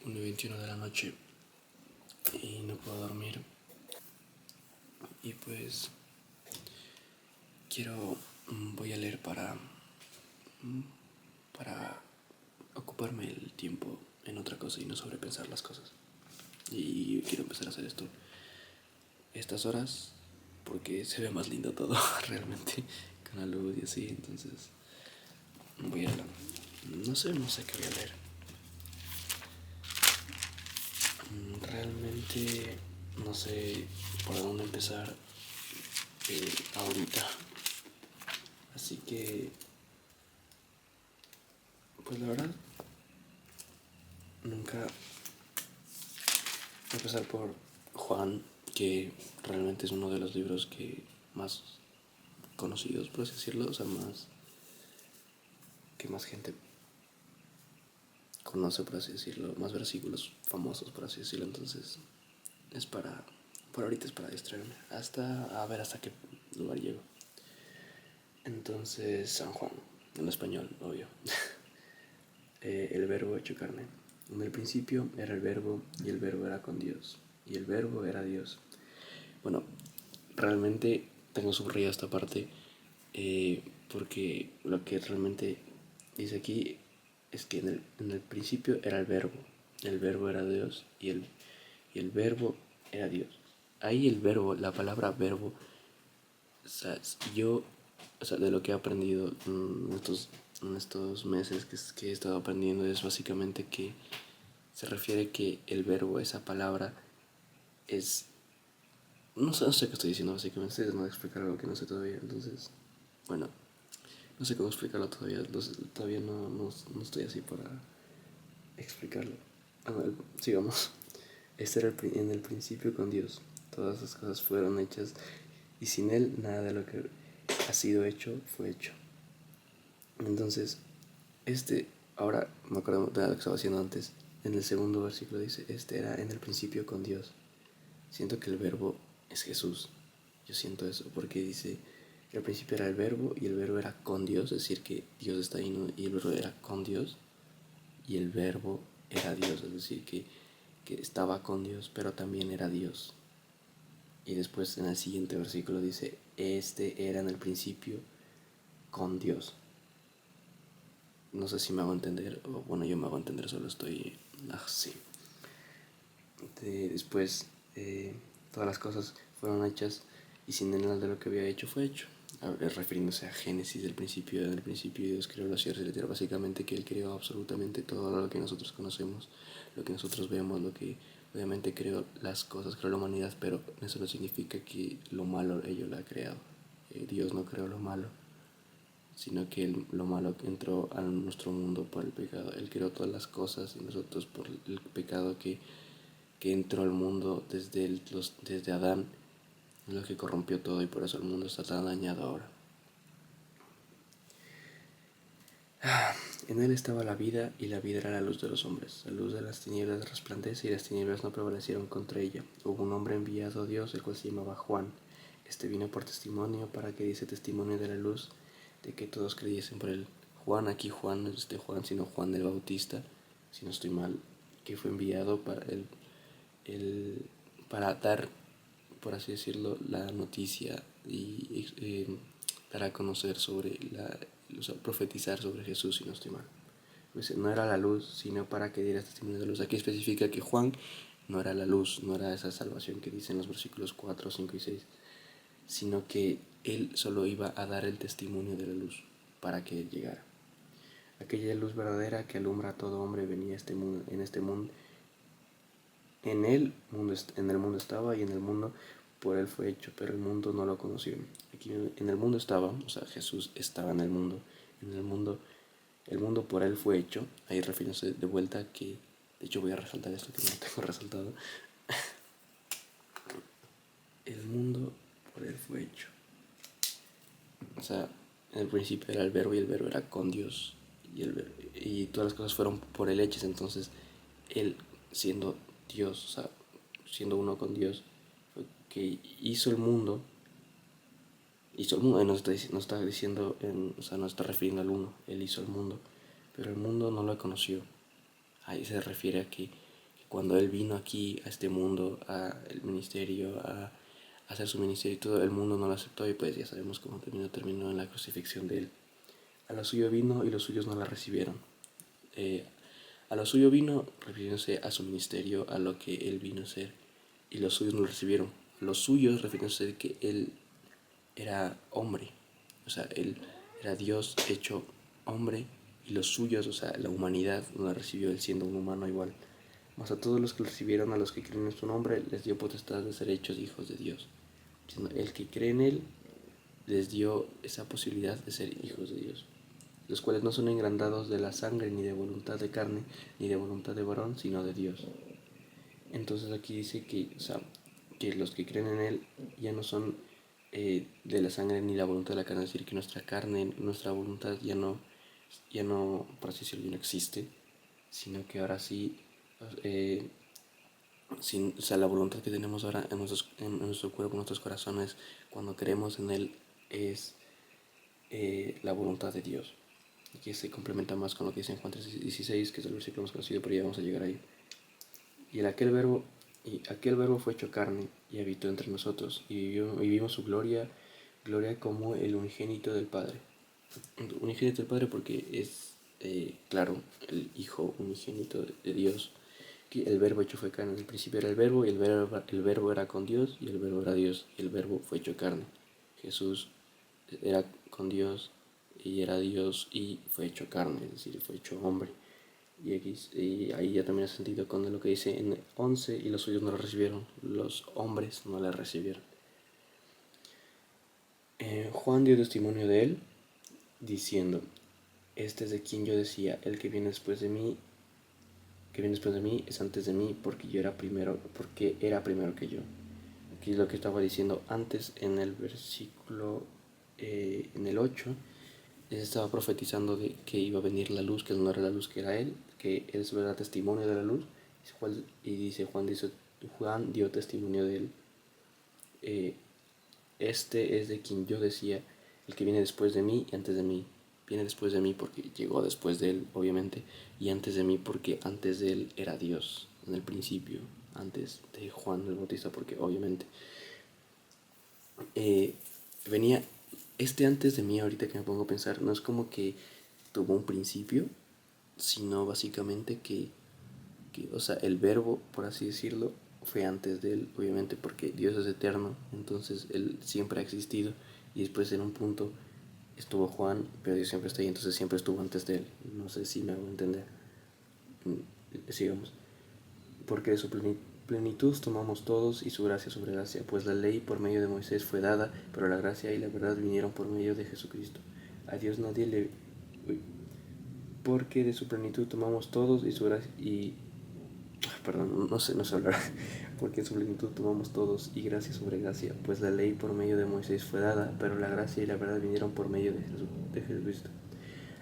1:21 de la noche y no puedo dormir. Y pues voy a leer para ocuparme el tiempo en otra cosa y no sobrepensar las cosas. Y quiero empezar a hacer estas horas porque se ve más lindo todo realmente con la luz y así. Entonces voy a no sé qué voy a leer. Realmente no sé por dónde empezar ahorita. Así que, pues la verdad, nunca voy a empezar por Juan, que realmente es uno de los libros que más conocidos, por así decirlo, o sea, que más gente conoce, por así decirlo, más versículos famosos, por así decirlo. Entonces, por ahorita es para distraerme, a ver hasta qué lugar llego. Entonces, San Juan, en español, obvio. El verbo hecho carne. En el principio era el verbo y el verbo era con Dios y el verbo era Dios. Bueno, realmente tengo subrayado esta parte porque lo que realmente dice aquí es que en el principio era el verbo era Dios y el verbo era Dios. Ahí el verbo, la palabra verbo, o sea, de lo que he aprendido en estos meses que he estado aprendiendo es básicamente que se refiere que el verbo, esa palabra, es... no sé qué estoy diciendo básicamente, estoy tratando de explicar algo que no sé todavía, entonces, bueno, no sé cómo explicarlo todavía, todavía no estoy así para explicarlo. A ver, sigamos. Este era en el principio con Dios, todas las cosas fueron hechas y sin Él nada de lo que ha sido hecho fue hecho. Entonces, ahora me acuerdo de lo que estaba haciendo antes, en el segundo versículo dice, este era en el principio con Dios. Siento que el verbo es Jesús. Yo siento eso porque dice que al principio era el verbo y el verbo era con Dios, es decir, que Dios está ahí, ¿no? Y el verbo era con Dios y el verbo era Dios, es decir, que estaba con Dios, pero también era Dios. Y después en el siguiente versículo dice, este era en el principio con Dios. No sé si me hago entender, o bueno, yo me hago entender, solo estoy así. Después, todas las cosas fueron hechas y sin nada de lo que había hecho fue hecho. Refiriéndose a Génesis, del principio, en el principio Dios creó los cielos y la tierra, básicamente que Él creó absolutamente todo lo que nosotros conocemos, lo que nosotros vemos, lo que obviamente creó las cosas, creó la humanidad, pero eso no significa que lo malo ellos lo ha creado. Dios no creó lo malo, sino que lo malo entró a nuestro mundo por el pecado. Él creó todas las cosas y nosotros por el pecado que entró al mundo desde Adán, es lo que corrompió todo y por eso el mundo está tan dañado ahora. En él estaba la vida y la vida era la luz de los hombres. La luz de las tinieblas resplandece y las tinieblas no prevalecieron contra ella. Hubo un hombre enviado a Dios, el cual se llamaba Juan. Este vino por testimonio para que diese testimonio de la luz, de que todos creyesen por él. Juan, aquí Juan no es Juan, sino Juan el Bautista, si no estoy mal, que fue enviado para dar, por así decirlo, la noticia y para conocer o sea, profetizar sobre Jesús, si no estoy mal. Pues no era la luz, sino para que diera testimonio de luz. Aquí especifica que Juan no era la luz, no era esa salvación que dicen los versículos 4, 5 y 6, sino que él solo iba a dar el testimonio de la luz para que él llegara. Aquella luz verdadera que alumbra a todo hombre venía en este mundo. En el mundo estaba y en el mundo por él fue hecho, pero el mundo no lo conoció. Aquí en el mundo estaba, o sea, Jesús estaba en el mundo el mundo por él fue hecho. Ahí refiriéndose de vuelta que, de hecho voy a resaltar esto que no tengo resaltado. El mundo por él fue hecho. O sea, en el principio era el verbo y el verbo era con Dios. Y todas las cosas fueron por él hechas. Entonces, él siendo Dios, o sea, siendo uno con Dios, fue que hizo el mundo. No está diciendo, o sea, no está refiriendo al uno. Él hizo el mundo, pero el mundo no lo conoció. Ahí se refiere a que cuando Él vino aquí a este mundo, a el ministerio, a hacer su ministerio y todo, el mundo no lo aceptó y pues ya sabemos cómo terminó en la crucifixión de Él. A lo suyo vino y los suyos no la recibieron. A lo suyo vino refiriéndose a su ministerio, a lo que Él vino a hacer, y los suyos no lo recibieron. Los suyos refiriéndose a que Él era hombre, o sea, Él era Dios hecho hombre, y los suyos, o sea, la humanidad no la recibió Él siendo un humano igual. Mas a todos los que lo recibieron, a los que creen en su nombre, les dio potestad de ser hechos hijos de Dios. El que cree en Él les dio esa posibilidad de ser hijos de Dios, los cuales no son engrandados de la sangre, ni de voluntad de carne, ni de voluntad de varón, sino de Dios. Entonces aquí dice que, o sea, que los que creen en Él ya no son de la sangre ni la voluntad de la carne, es decir, que nuestra carne, nuestra voluntad ya no, por así decirlo, ya no existe, sino que ahora sí, o sea, la voluntad que tenemos ahora en nuestro cuerpo, en nuestros corazones, cuando creemos en Él, es la voluntad de Dios, que se complementa más con lo que dice en Juan 3:16, que es el versículo más conocido, pero ya vamos a llegar ahí. Y aquel verbo fue hecho carne y habitó entre nosotros, y vimos su gloria, gloria como el unigénito del Padre. Unigénito del Padre porque es, claro, el Hijo unigénito de Dios, que el verbo hecho fue carne. En el principio era el verbo, y el verbo era con Dios, y el verbo era Dios, y el verbo fue hecho carne. Jesús era con Dios y era Dios y fue hecho carne, es decir, fue hecho hombre. Y ahí ya también hace sentido con lo que dice en 11, y los suyos no lo recibieron, los hombres no le recibieron. Juan dio testimonio de él, diciendo, este es de quien yo decía, el que viene después de mí, es antes de mí, porque era primero que yo. Aquí es lo que estaba diciendo antes en el versículo, en el 8, les estaba profetizando de que iba a venir la luz, que no era la luz, que era Él, que Él era testimonio de la luz, y dice Juan dio testimonio de Él. Este es de quien yo decía, el que viene después de mí y antes de mí. Viene después de mí porque llegó después de Él, obviamente, y antes de mí porque antes de Él era Dios, en el principio, antes de Juan el Bautista, porque obviamente venía antes de mí. Ahorita que me pongo a pensar, no es como que tuvo un principio, sino básicamente o sea, el verbo, por así decirlo, fue antes de Él, obviamente, porque Dios es eterno, entonces Él siempre ha existido, y después en un punto estuvo Juan, pero Dios siempre está ahí, entonces siempre estuvo antes de Él. No sé si me hago entender. Sigamos. Porque de su plenitud tomamos todos, y su gracia sobre gracia, pues la ley por medio de Moisés fue dada, pero la gracia y la verdad vinieron por medio de Jesucristo. A Dios nadie le... Porque de su plenitud tomamos todos, y su gracia... Perdón, no sé hablar. Porque de su plenitud tomamos todos, y gracia sobre gracia, pues la ley por medio de Moisés fue dada, pero la gracia y la verdad vinieron por medio de Jesucristo.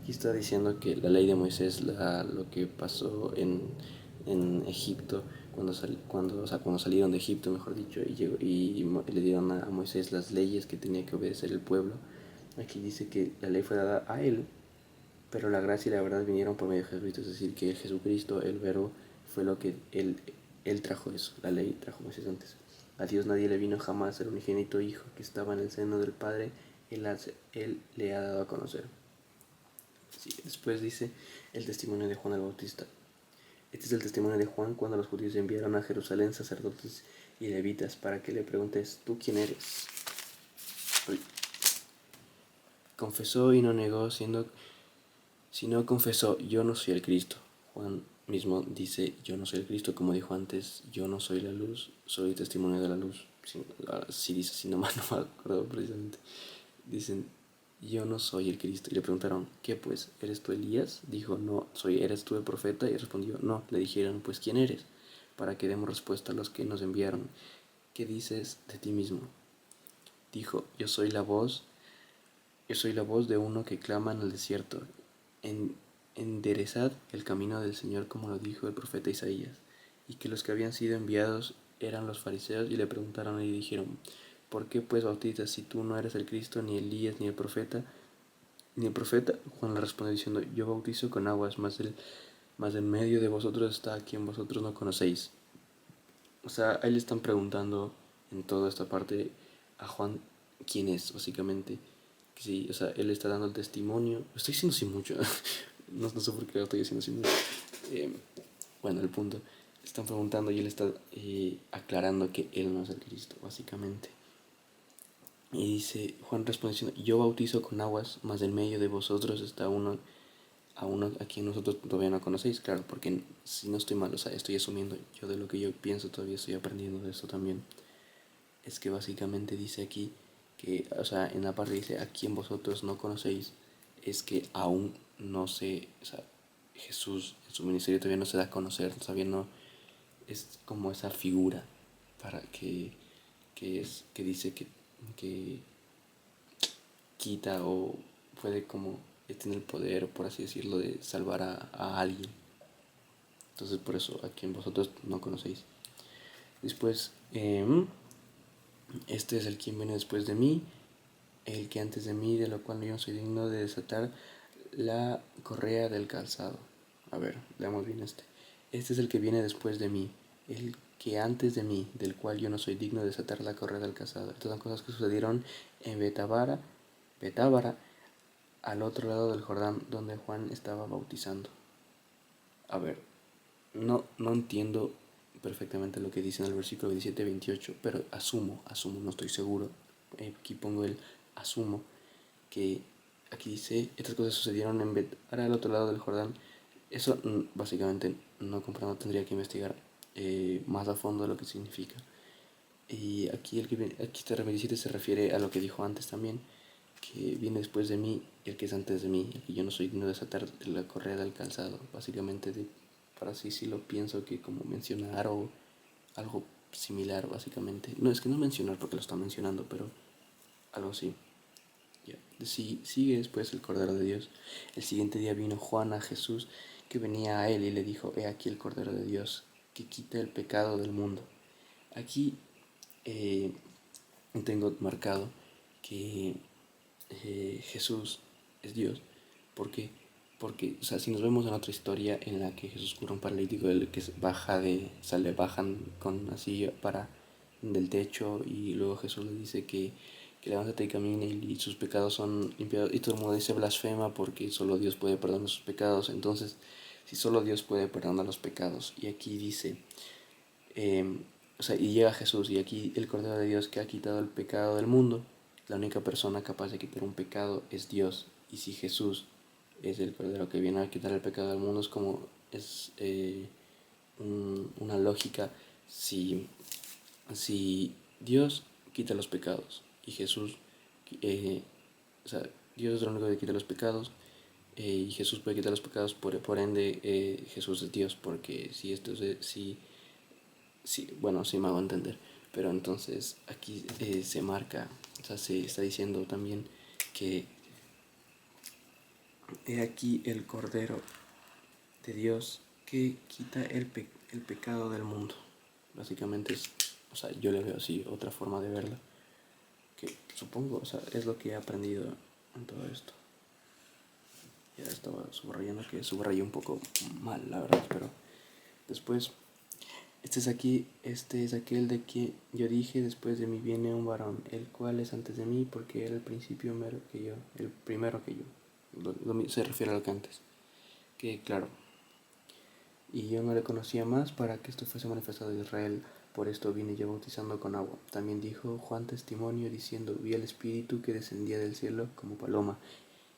Aquí está diciendo que la ley de Moisés, lo que pasó en Egipto, cuando salieron de Egipto, mejor dicho, y le dieron a Moisés las leyes que tenía que obedecer el pueblo. Aquí dice que la ley fue dada a él, pero la gracia y la verdad vinieron por medio de Jesucristo, es decir, que Jesucristo, el verbo, fue lo que él trajo eso, la ley trajo Moisés antes. A Dios nadie le vino jamás, el unigénito Hijo que estaba en el seno del Padre, él le ha dado a conocer. Sí, después dice el testimonio de Juan el Bautista. Este es el testimonio de Juan cuando los judíos enviaron a Jerusalén sacerdotes y levitas para que le preguntes, ¿tú quién eres? Confesó y no negó, sino confesó, yo no soy el Cristo. Juan mismo dice, yo no soy el Cristo, como dijo antes, yo no soy la luz, soy testimonio de la luz. Si dice así, nomás no me acuerdo precisamente. Dicen, yo no soy el Cristo. Y le preguntaron, ¿qué pues? ¿Eres tú Elías? Dijo, no, ¿eres tú el profeta? Y respondió, no. Le dijeron, pues, ¿quién eres? Para que demos respuesta a los que nos enviaron. ¿Qué dices de ti mismo? Dijo, yo soy la voz de uno que clama en el desierto. Enderezad el camino del Señor, como lo dijo el profeta Isaías. Y que los que habían sido enviados eran los fariseos, y le preguntaron y dijeron, ¿por qué pues bautizas si tú no eres el Cristo, ni Elías, ni el profeta? Juan le respondió diciendo, yo bautizo con aguas, mas mas en medio de vosotros está a quien vosotros no conocéis. O sea, ahí le están preguntando en toda esta parte a Juan quién es, básicamente. Sí, o sea, él está dando el testimonio. Lo estoy diciendo sin mucho. No sé por qué lo estoy diciendo sin mucho. Eh, bueno, el punto. Están preguntando y él está aclarando que él no es el Cristo, básicamente. Y dice, Juan responde diciendo, yo bautizo con aguas, mas en medio de vosotros está uno a quien nosotros todavía no conocéis, claro, porque si no estoy mal, o sea, estoy asumiendo, yo de lo que yo pienso todavía estoy aprendiendo de esto también, es que básicamente dice aquí que, o sea, en la parte dice, a quien vosotros no conocéis, es que aún no se, o sea, Jesús en su ministerio todavía no se da a conocer, todavía no es como esa figura para que dice que quita o puede como tiene el poder, por así decirlo, de salvar a alguien. Entonces por eso a quien vosotros no conocéis. Después, este es el quien viene después de mí, el que antes de mí, de lo cual yo no soy digno de desatar la correa del calzado. A ver, leamos bien este. Este es el que viene después de mí, el que antes de mí, del cual yo no soy digno de desatar la correa del calzado. Estas son cosas que sucedieron en Betábara, al otro lado del Jordán, donde Juan estaba bautizando. A ver, no entiendo perfectamente lo que dice en el versículo 17-28, pero asumo, no estoy seguro. Aquí pongo el asumo, que aquí dice, estas cosas sucedieron en Betábara, al otro lado del Jordán. Eso básicamente no comprendo, tendría que investigar más a fondo de lo que significa. Y aquí, aquí este 27 se refiere a lo que dijo antes también, que viene después de mí, el que es antes de mí, el que yo no soy digno de desatar la correa del calzado. Básicamente, para así sí lo pienso que como mencionar o algo similar, básicamente. No, es que no mencionar porque lo está mencionando, pero algo así. Yeah. Sigue después el Cordero de Dios. El siguiente día vino Juan a Jesús, que venía a él y le dijo, he aquí el Cordero de Dios, que quita el pecado del mundo. Aquí tengo marcado que Jesús es Dios. ¿Por qué? Porque, o sea, si nos vemos en otra historia en la que Jesús cura a un paralítico, el que le bajan con así para del techo y luego Jesús le dice que levántate y camine y sus pecados son limpiados y todo el mundo dice blasfema porque solo Dios puede perdonar sus pecados. Entonces, si solo Dios puede perdonar los pecados y aquí dice, o sea, y llega Jesús y aquí el Cordero de Dios que ha quitado el pecado del mundo, la única persona capaz de quitar un pecado es Dios. Y si Jesús es el Cordero que viene a quitar el pecado del mundo, es como, es una lógica. Si Dios quita los pecados y Jesús, eh, o sea, Dios es el único que quita los pecados y Jesús puede quitar los pecados, por ende Jesús es Dios, porque si esto es, sí, bueno, sí me hago entender, pero entonces aquí se marca, o sea, se está diciendo también que he aquí el Cordero de Dios que quita el pecado del mundo. Básicamente es, o sea, yo le veo así, otra forma de verlo, que supongo, o sea, es lo que he aprendido en todo esto. Ya estaba subrayando que subrayé un poco mal, la verdad, pero después este es aquel de que yo dije, después de mí viene un varón, el cual es antes de mí, porque era el principio mero que yo, el primero que yo. Se refiere al que antes. Que claro, y yo no le conocía más para que esto fuese manifestado a Israel, por esto vine yo bautizando con agua. También dijo Juan testimonio diciendo, vi al Espíritu que descendía del cielo como paloma,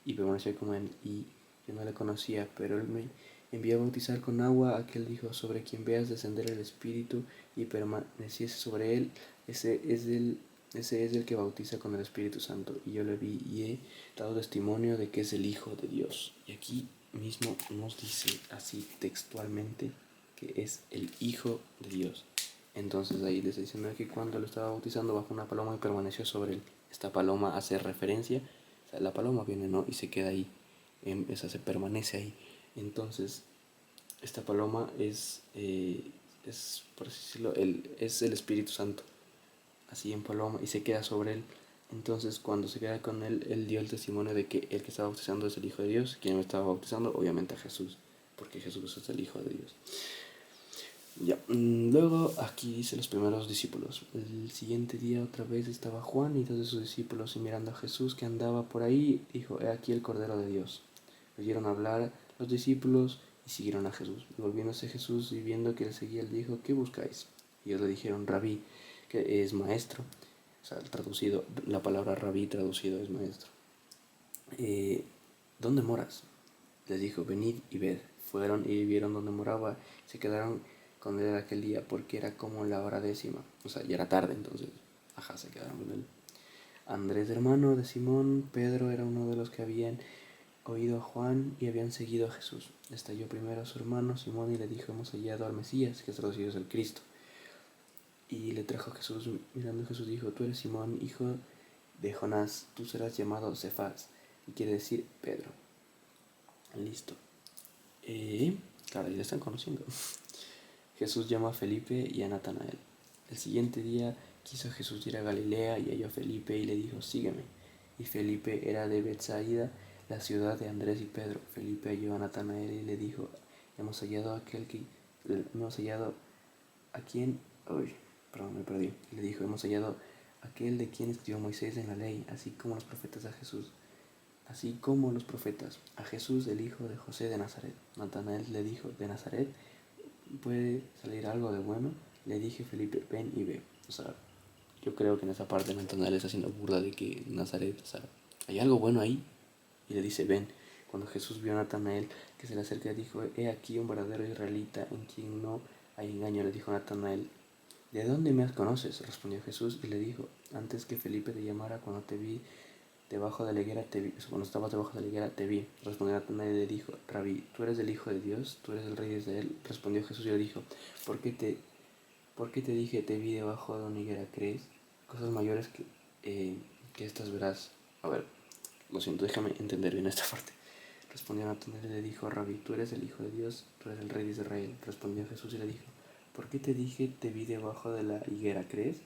y permanecía como él, y yo no le conocía, pero él me envió a bautizar con agua. Aquel dijo, sobre quien veas descender el Espíritu y permaneciese sobre él, ese es el que bautiza con el Espíritu Santo. Y yo le vi y he dado testimonio de que es el Hijo de Dios. Y aquí mismo nos dice así textualmente que es el Hijo de Dios. Entonces ahí les está diciendo que cuando lo estaba bautizando bajo una paloma y permaneció sobre él. Esta paloma hace referencia, o sea, la paloma viene, ¿no? Y se queda ahí, esa se permanece ahí. Entonces, esta paloma es por así decirlo, es el Espíritu Santo, así en paloma, y se queda sobre él. Entonces, cuando se queda con él, él dio el testimonio de que el que estaba bautizando es el Hijo de Dios. Quien me estaba bautizando, obviamente a Jesús. porque Jesús es el Hijo de Dios. Ya, luego aquí dice los primeros discípulos. El siguiente día otra vez estaba Juan y dos de sus discípulos, y mirando a Jesús que andaba por ahí, dijo: He aquí el Cordero de Dios. Oyeron hablar los discípulos y siguieron a Jesús. Y volviéndose Jesús y viendo que él seguía, él dijo: ¿Qué buscáis? Y ellos le dijeron: Rabí, que es maestro. O sea, traducido, la palabra rabí traducido es maestro. ¿Dónde moras? Les dijo: Venid y ved. Fueron y vieron dónde moraba. Se quedaron con él aquel día, porque era como la hora 10:00. O sea, ya era tarde, entonces, se quedaron con él. Andrés, hermano de Simón, Pedro, era uno de los que habían oído a Juan y habían seguido a Jesús. Estalló primero a su hermano Simón y le dijo: Hemos hallado al Mesías, que es traducido es el Cristo. Y le trajo a Jesús. Mirando a Jesús dijo: Tú eres Simón, hijo de Jonás, tú serás llamado Cefas, y quiere decir Pedro. Listo. Claro, ya le están conociendo. Jesús llama a Felipe y a Natanael. El siguiente día quiso Jesús ir a Galilea y halló a Felipe y le dijo: Sígueme. Y Felipe era de Betsaida, la ciudad de Andrés y Pedro. Felipe halló a Natanael y le dijo: Hemos hallado a quien... Uy, perdón, me perdí. Le dijo: Hemos hallado aquel de quien escribió Moisés en la ley, así como los profetas, a Jesús, el hijo de José de Nazaret. Natanael le dijo: ¿De Nazaret puede salir algo de bueno? Le dije: Felipe, ven y ve. O sea, yo creo que en esa parte Natanael está haciendo burla de que Nazaret, o sea, hay algo bueno ahí. Y le dice: ven. Cuando Jesús vio a Natanael que se le acerca, dijo: He aquí un verdadero israelita en quien no hay engaño. Le dijo Natanael: ¿De dónde me conoces? Respondió Jesús y le dijo: Antes que Felipe te llamara, cuando te vi debajo de la higuera, cuando estabas debajo de la higuera, te vi. Respondió Natanael y le dijo: Rabí, ¿tú eres el Hijo de Dios? ¿Tú eres el Rey de Israel? Respondió Jesús y le dijo: ¿Por qué te dije te vi debajo de una higuera? ¿Crees? Cosas mayores que estas verás. A ver, lo siento, déjame entender bien esta parte. Respondió Natanael y le dijo: Rabí, ¿tú eres el Hijo de Dios? ¿Tú eres el Rey de Israel? Respondió Jesús y le dijo: ¿Por qué te dije te vi debajo de la higuera? ¿Crees?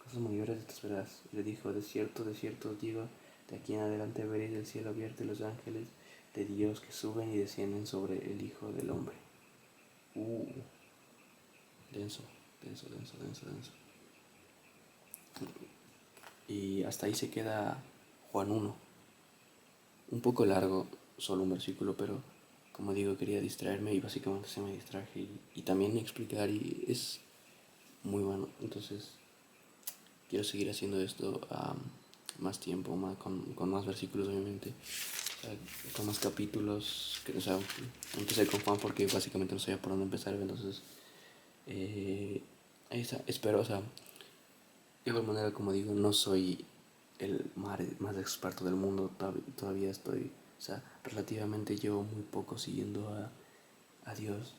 Cosas mayores estas verás. Y le dijo: de cierto os digo, de aquí en adelante veréis el cielo abierto y los ángeles de Dios que suben y descienden sobre el Hijo del Hombre. Denso, denso, denso, denso, denso. Y hasta ahí se queda Juan 1. Un poco largo, solo un versículo, pero como digo, quería distraerme y básicamente se me distraje y también explicar, y es muy bueno. Entonces quiero seguir haciendo esto más tiempo, con más versículos, obviamente, con más capítulos. O sea, empecé con Juan porque básicamente no sabía por dónde empezar. Entonces ahí está. Espero, o sea, de igual manera, como digo, no soy el más experto del mundo. Todavía estoy, o sea, relativamente llevo muy poco siguiendo a Dios.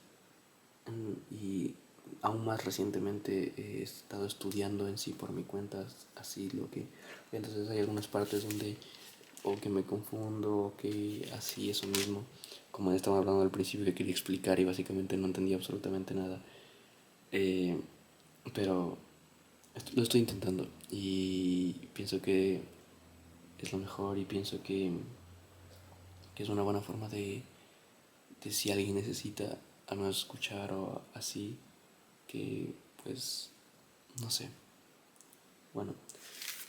Y aún más recientemente he estado estudiando en sí por mi cuenta, así lo que... Entonces hay algunas partes donde o que me confundo o que así eso mismo, como estaba hablando al principio, que quería explicar y básicamente no entendía absolutamente nada. Pero lo estoy intentando y pienso que es lo mejor, y pienso que es una buena forma de si alguien necesita a no escuchar o así, que pues no sé. Bueno,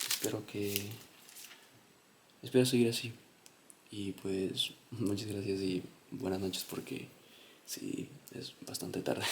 espero que espero seguir así, y pues muchas gracias y buenas noches, porque sí, es bastante tarde.